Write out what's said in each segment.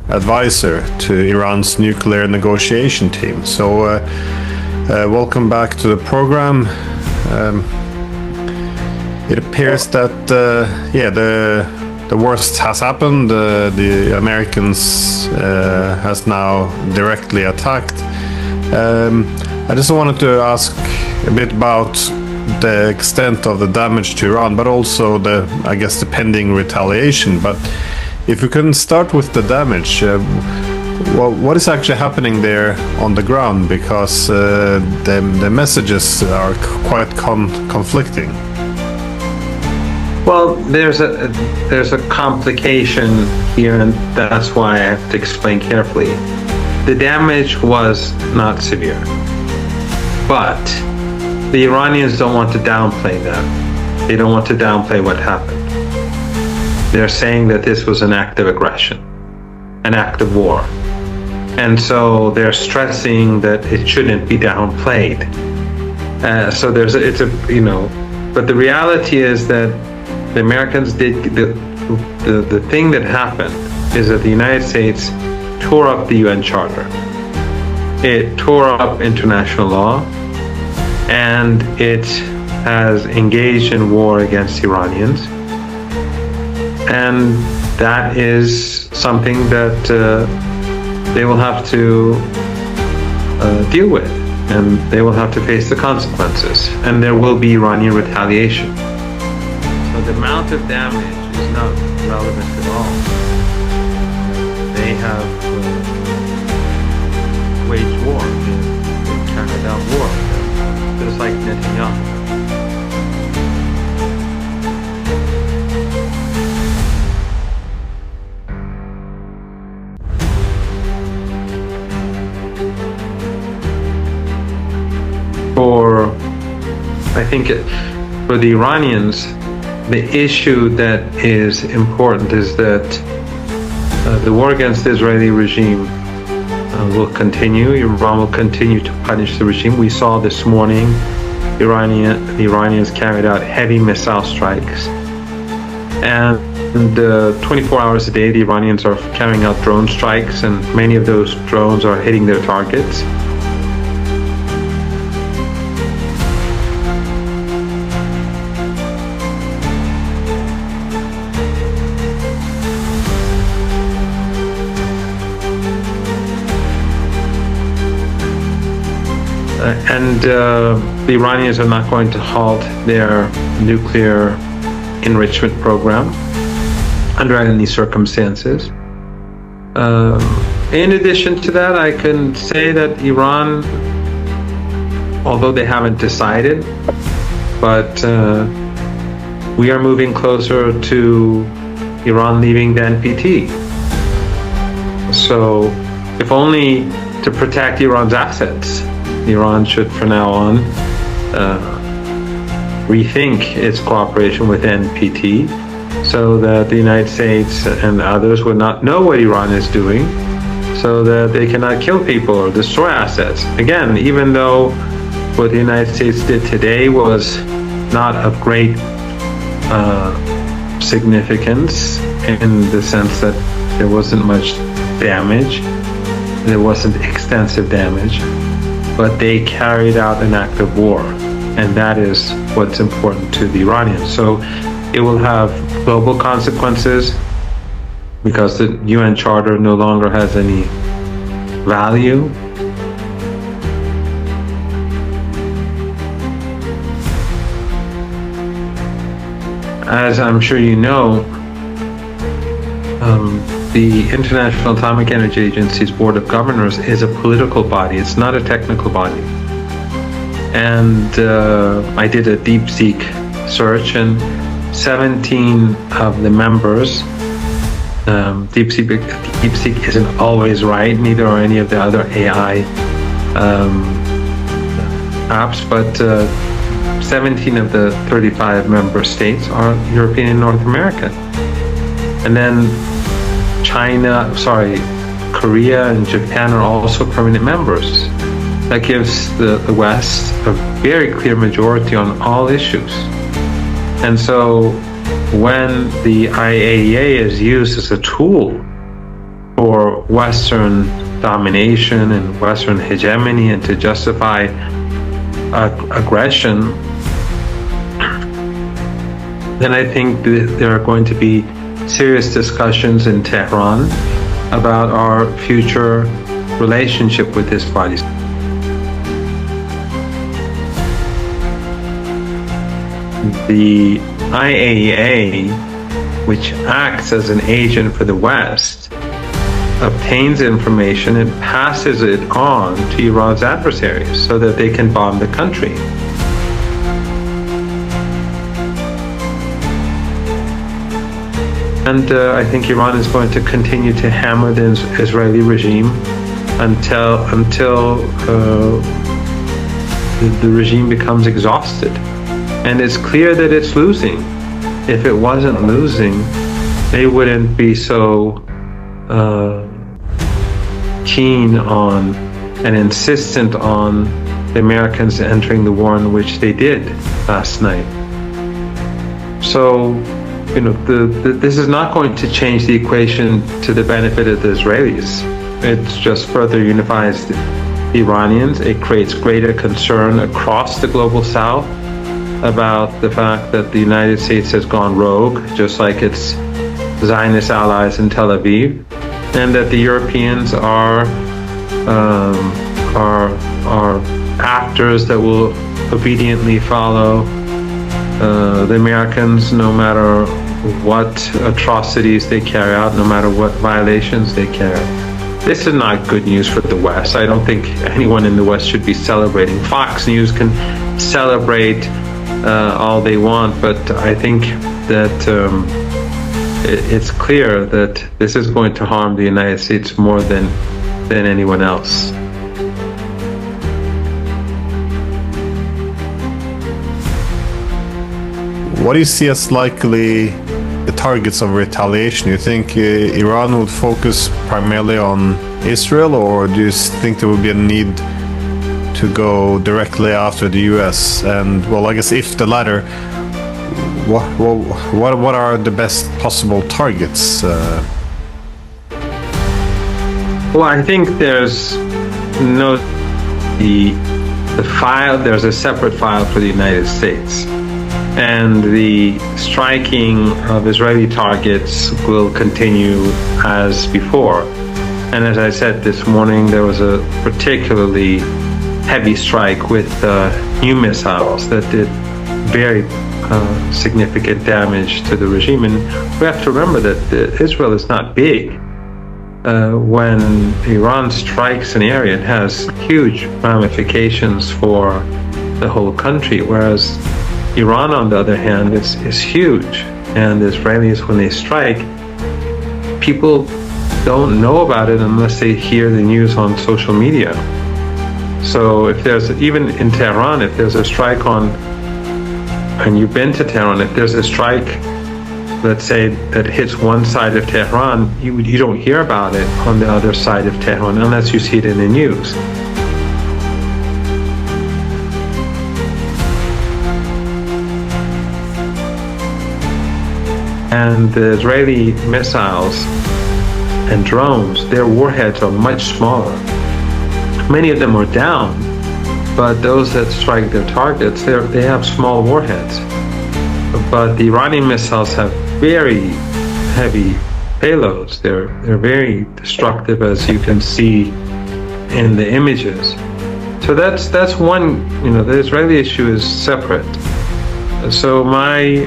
advisor to Iran's nuclear negotiation team. So welcome back to the program. It appears that the worst has happened. The Americans has now directly attacked. I just wanted to ask a bit about the extent of the damage to Iran, but also the pending retaliation. But if we can start with the damage, what is actually happening there on the ground? Because the messages are quite conflicting. Well, there's a complication here, and that's why I have to explain carefully. The damage was not severe, but the Iranians don't want to downplay that. They don't want to downplay what happened. They're saying that this was an act of aggression, an act of war. And so they're stressing that it shouldn't be downplayed. But the reality is that the Americans did, the thing that happened is that the United States tore up the UN Charter. It tore up international law, and it has engaged in war against Iranians. And that is something that they will have to deal with, and they will have to face the consequences, and there will be Iranian retaliation. So the amount of damage is not relevant at all. They have waged war, they carried out war, just like Netanyahu. For the Iranians, the issue that is important is that the war against the Israeli regime will continue. Iran will continue to punish the regime. We saw this morning the Iranians carried out heavy missile strikes, and 24 hours a day the Iranians are carrying out drone strikes, and many of those drones are hitting their targets. And the Iranians are not going to halt their nuclear enrichment program under any circumstances. In addition to that, I can say that Iran, although they haven't decided, but we are moving closer to Iran leaving the NPT. So, if only to protect Iran's assets, Iran should, from now on, rethink its cooperation with NPT so that the United States and others would not know what Iran is doing, so that they cannot kill people or destroy assets. Again, even though what the United States did today was not of great significance, in the sense that there wasn't much damage, there wasn't extensive damage, but they carried out an act of war, and that is what's important to the Iranians. So it will have global consequences because the UN Charter no longer has any value. As I'm sure you know, the International Atomic Energy Agency's Board of Governors is a political body. It's not a technical body. And I did a DeepSeek search, and 17 of the members, DeepSeek isn't always right, neither are any of the other AI apps, but 17 of the 35 member states are European and North American. And then Korea and Japan are also permanent members. That gives the West a very clear majority on all issues. And so when the IAEA is used as a tool for Western domination and Western hegemony and to justify aggression, then I think there are going to be serious discussions in Tehran about our future relationship with this body. The IAEA, which acts as an agent for the West, obtains information and passes it on to Iran's adversaries so that they can bomb the country. And I think Iran is going to continue to hammer the Israeli regime until the regime becomes exhausted. And it's clear that it's losing. If it wasn't losing, they wouldn't be so keen on and insistent on the Americans entering the war in which they did last night. So, this is not going to change the equation to the benefit of the Israelis. It just further unifies the Iranians. It creates greater concern across the global South about the fact that the United States has gone rogue, just like its Zionist allies in Tel Aviv, and that the Europeans are actors that will obediently follow the Americans no matter what atrocities they carry out, no matter what violations they carry out. This is not good news for the West. I don't think anyone in the West should be celebrating. Fox News can celebrate all they want, but I think that it's clear that this is going to harm the United States more than anyone else. What do you see as likely the targets of retaliation? You think Iran would focus primarily on Israel, or do you think there would be a need to go directly after the US? And well, I guess if the latter, what are the best possible targets? Well, I think there's there's a separate file for the United States, and the striking of Israeli targets will continue as before. And as I said this morning, there was a particularly heavy strike with new missiles that did very significant damage to the regime. And we have to remember that Israel is not big. When Iran strikes an area, it has huge ramifications for the whole country, whereas Iran, on the other hand, is huge. And the Israelis, when they strike, people don't know about it unless they hear the news on social media. So if there's, even in Tehran, if there's a strike on, and you've been to Tehran, if there's a strike, let's say, that hits one side of Tehran, you don't hear about it on the other side of Tehran unless you see it in the news. And the Israeli missiles and drones, their warheads are much smaller. Many of them are down, but those that strike their targets, they have small warheads. But the Iranian missiles have very heavy payloads. They're very destructive, as you can see in the images. So that's one. The Israeli issue is separate. So my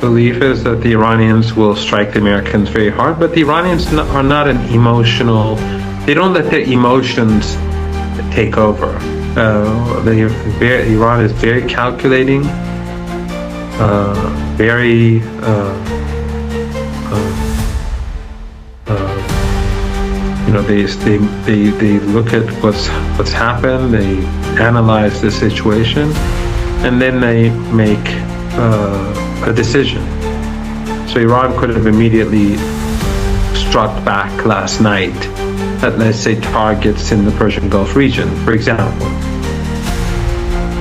belief is that the Iranians will strike the Americans very hard, but the Iranians are not an emotional. They don't let their emotions take over. Iran is very calculating, very they look at what's happened, they analyze the situation, and then they make a decision. So Iran could have immediately struck back last night at, let's say, targets in the Persian Gulf region, for example.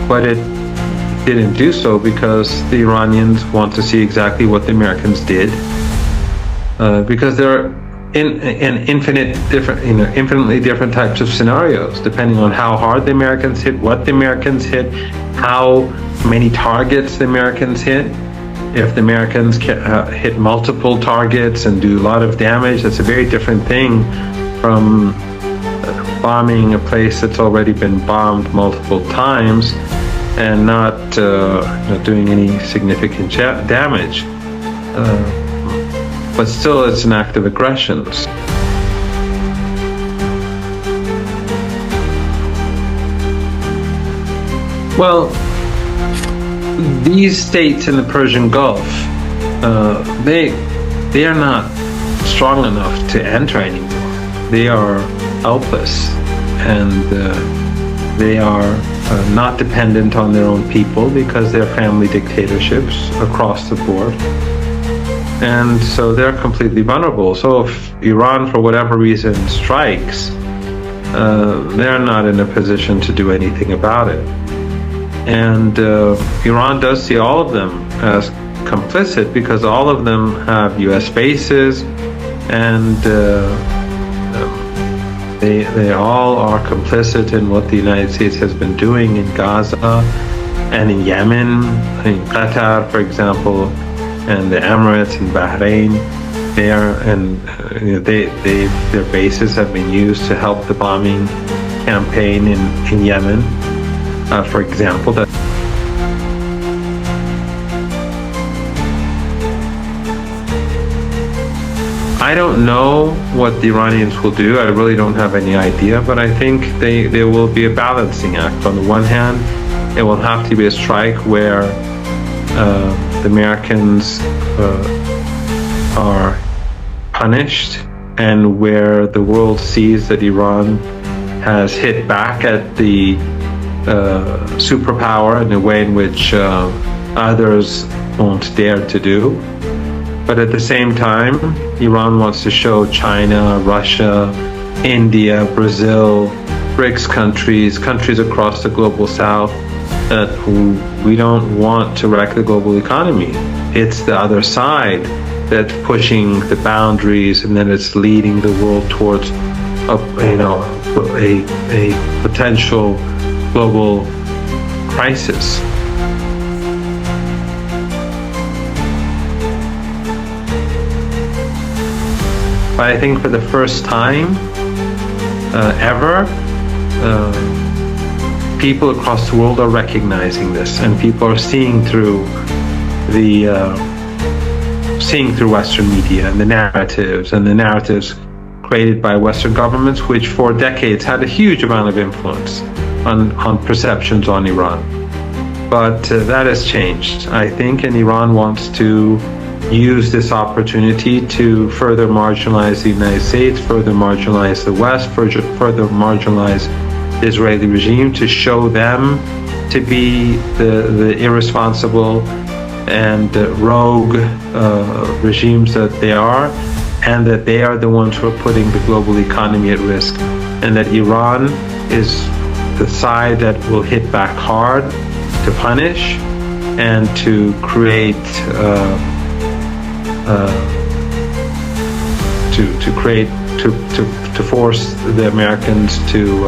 But it didn't do so because the Iranians want to see exactly what the Americans did, because in infinitely different types of scenarios, depending on how hard the Americans hit, what the Americans hit, how many targets the Americans hit. If the Americans hit multiple targets and do a lot of damage, that's a very different thing from bombing a place that's already been bombed multiple times and not doing any significant damage. But still, it's an act of aggression. Well, these states in the Persian Gulf, they are not strong enough to enter anymore. They are helpless, and they are not dependent on their own people because they're family dictatorships across the board. And so they're completely vulnerable. So if Iran, for whatever reason, strikes, they're not in a position to do anything about it. And Iran does see all of them as complicit because all of them have U.S. bases, and they all are complicit in what the United States has been doing in Gaza and in Yemen, in Qatar, for example, and the Emirates and Bahrain. Their bases have been used to help the bombing campaign in Yemen, for example. I don't know what the Iranians will do. I really don't have any idea, but I think there will be a balancing act. On the one hand, it will have to be a strike where the Americans are punished, and where the world sees that Iran has hit back at the superpower in a way in which others won't dare to do. But at the same time, Iran wants to show China, Russia, India, Brazil, BRICS countries across the global south, that we don't want to wreck the global economy. It's the other side that's pushing the boundaries, and then it's leading the world towards a potential global crisis. But I think for the first time ever, people across the world are recognizing this, and people are seeing through Western media and the narratives created by Western governments, which for decades had a huge amount of influence on perceptions on Iran. But that has changed, I think, and Iran wants to use this opportunity to further marginalize the United States, further marginalize the West, further marginalize the Israeli regime, to show them to be the irresponsible and rogue regimes that they are, and that they are the ones who are putting the global economy at risk, and that Iran is the side that will hit back hard to punish and to create to force the Americans to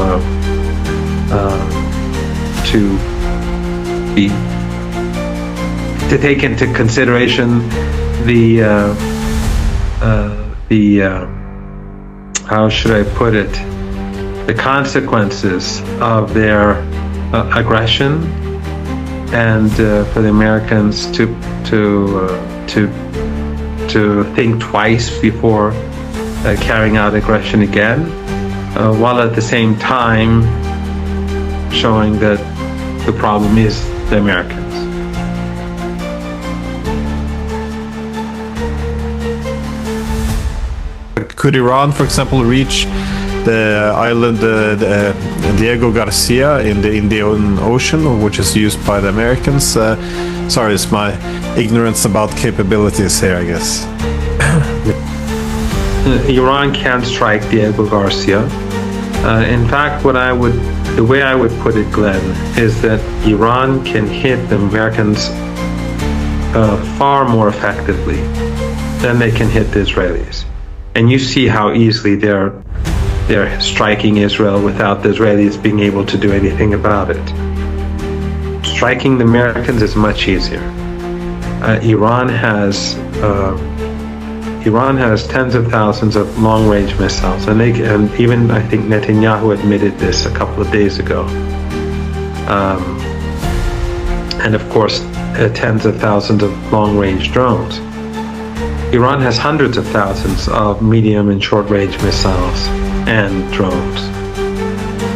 take into consideration the how should I put it, the consequences of their aggression, and for the Americans to think twice before carrying out aggression again, while at the same time showing that the problem is the Americans. Could Iran, for example, reach the island Diego Garcia in the Indian Ocean, which is used by the Americans? Sorry, it's my ignorance about capabilities here, I guess. Iran can strike Diego Garcia. In fact, the way I would put it, Glenn, is that Iran can hit the Americans far more effectively than they can hit the Israelis. And you see how easily they're striking Israel without the Israelis being able to do anything about it. Striking the Americans is much easier. Iran has tens of thousands of long-range missiles, and even I think Netanyahu admitted this a couple of days ago. And of course, tens of thousands of long-range drones. Iran has hundreds of thousands of medium and short-range missiles and drones,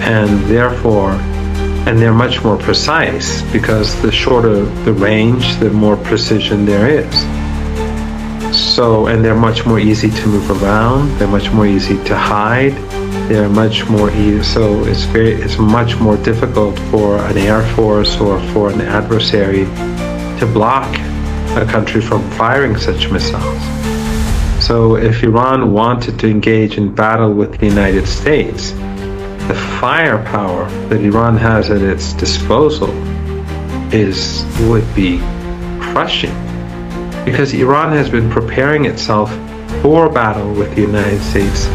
and they're much more precise, because the shorter the range, the more precision there is. So, and they're much more easy to move around. They're much more easy to hide. They're much more easy. So it's much more difficult for an air force or for an adversary to block a country from firing such missiles. So if Iran wanted to engage in battle with the United States, the firepower that Iran has at its disposal would be crushing, because Iran has been preparing itself for battle with the United States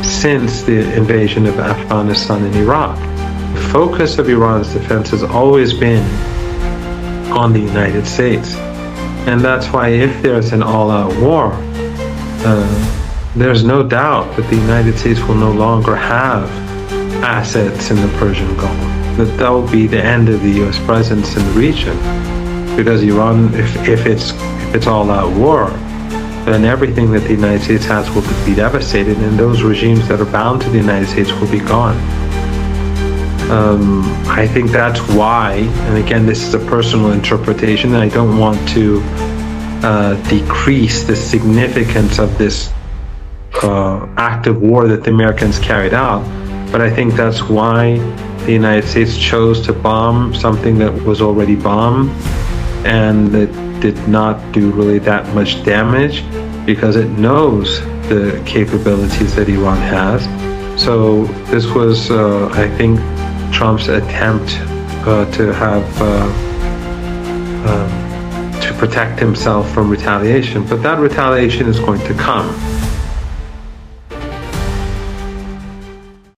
since the invasion of Afghanistan and Iraq. The focus of Iran's defense has always been on the United States, and that's why if there's an all-out war, there's no doubt that the United States will no longer have assets in the Persian Gulf. That will be the end of the U.S. presence in the region, because Iran, if it's all-out war, then everything that the United States has will be devastated, and those regimes that are bound to the United States will be gone. I think that's why, and again, this is a personal interpretation, and I don't want to decrease the significance of this act of war that the Americans carried out, but I think that's why the United States chose to bomb something that was already bombed and that did not do really that much damage, because it knows the capabilities that Iran has. So this was, I think, Trump's attempt to protect himself from retaliation, but that retaliation is going to come.